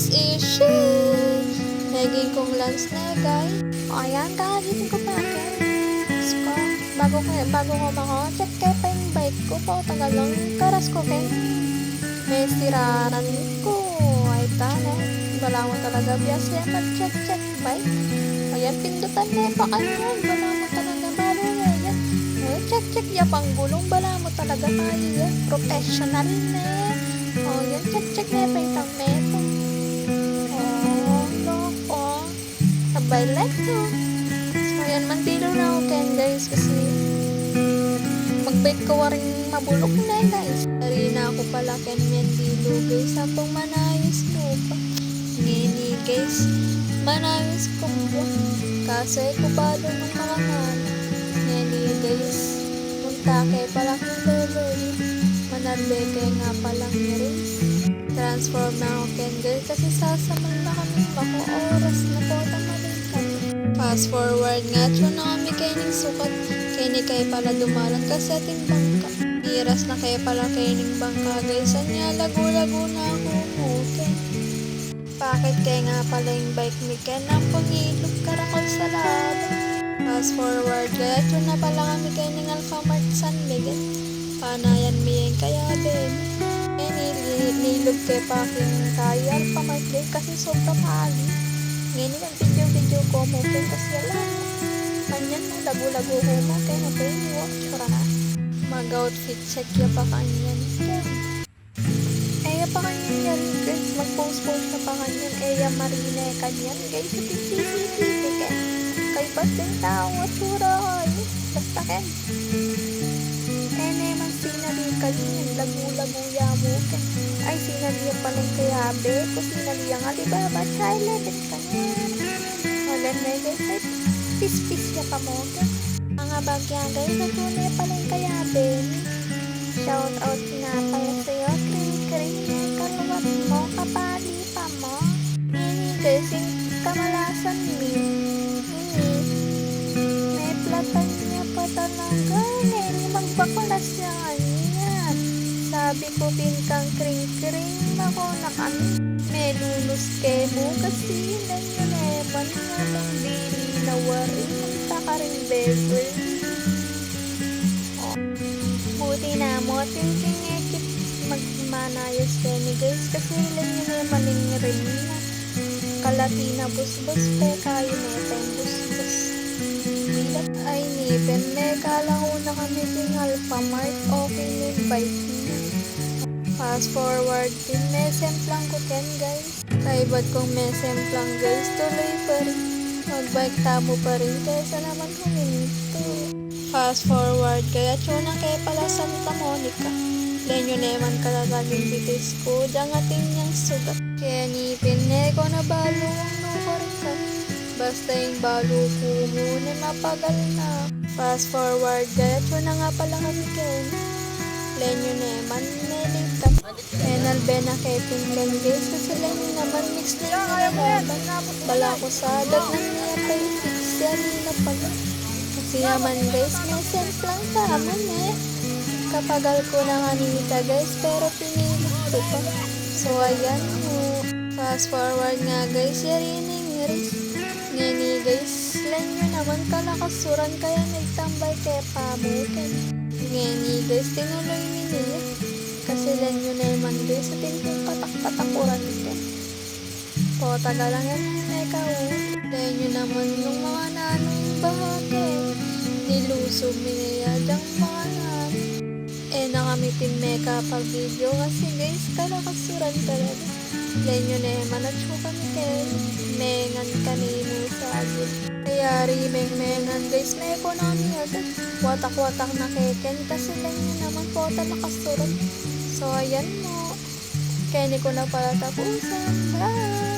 This is she. Naging kong lunch na guys. O ayan, kakagising ko pa guys. Ko, bago ko ba ko, check kaya pa yung bike ko po. Tagal lang karas ko kay. May siraran ko. Ay tana. Wala mo talaga bias yan mag-check bike. O yan, pindutan na pa kanyan. Wala mo talaga balo yan. Check ya pang gulong. Wala mo talaga kayo yan. Professional na. O yan, check na pa yung meto. Sabay like to. So yan, mandilo na ako ken guys kasi magbait ko waring mabulok na guys. Dari na ako pala ken mandilo guys. Sapong manayos ko pa. Ngini guys. Manayos ko po. Kasi ko ba doon ng mga nana. Ngini guys. Munta kay pala kong level. Manarbeke nga palang rin. Transform na ako ken guys. Kasi sasamal na kami bako oras na po tamalin kami. Fast forward nga tro na kami kay ning sukat. Kay ni kay pala dumalan kasi ating bangka. Iras na kay pala kay ning bangka guys. Anya lago-lago na ako okay. Bakit kay nga pala yung bike ni Ken ang pangilog karakol sa laba. Fast forward nga tro na pala kami kay ning Alphamart San Miguel. Panayan miyeng kaya din. Nilog kay paking tayo Alphamart din kasi sobrang mahal. Ngayon ang video ko mo kay kasi alam. Kanyan mo lago-lago ko mo kay na ba yung walk tsura na. Mag-outfit check ya pa kanyan. Eya pa kanyan yan guys. Mag-post na pa kanyan. Eya Marina kanyan guys. Sa CCTV ken. Kay ba't yung tao tsura kayo. Basta ken. Naman sinali kanyan. Lago-lago mo ken. Ay sinaliya palang kayabe. Kung sinaliya nga Alibaba Thailand kanyan. Maganda guys ay pis-pis ya pa mo ken. Mga bagya guys na tunay palang kayabe. Shout out na pala sa'yo. Kring kaluwat mo kapali pa mo. Ini guys yung kamalasan mi. Ini may platan niya pa talaga. Ini magbakulas niya kanyan. Sabi ko pinkang kring ako na kami. May lulus ke mo kasi nanyaneman nga ng dili na wari. Magtaka rin bevel. Oh. Buti na mo thinking ekip magmanayos kami guys. Kasi ilan nyo naman yung rin na kalatina busbus pe kayo neteng busbus. Bilat ay nipen me kala ko na kami ting Alphamart. Okay yung bike niya. Fast forward din mesemplang ko ken guys. Kaibad kong mesemplang guys. Tuloy pa rin. Magbike tamo pa rin kaysa naman huminto. Fast forward kaya tsunang kaya pala Santa Monica. Lenyo naman kalagaling bitis ko. Dangating niyang sugat. Kaya nipin ko na balo ang nukorikan. Basta yung balo ko muna mapagal na. Fast forward kaya tsunang nga pala kami ken. Lenyo naman nelikan. Enalbe na keping ken guys. Kasi lenyo naman mix na yung nalaban. Bala ko sa adag na niya pa yung fix yan nila pala. Kasi naman guys may semplang tamon kapagal ko na kanita guys pero pinilit ko pa. So ayan mo. Fast forward nga guys yarining ris. Ngini guys lenyo naman kalakasuran kaya nagtambay kay pamukin. Ngini guys tinuloy niya. Kasi lenyo naman guys sa tinting patak-patakuran ito. Po taga lang yan ikaw. Lenyo naman yung mga nanong bahagi. Nilusob niya dyang mga nanong. Nakamitin meka pag video kasi guys kalakasuran talaga. Lenyo naman at syo kami ken. Mengan kanino sa agad. Kaya mengan guys may ekonomi agad. Watak-watak na keken kasi lenyo naman po talakasuran. So ayan mo. Kaya ko na pala tapusan. Bye!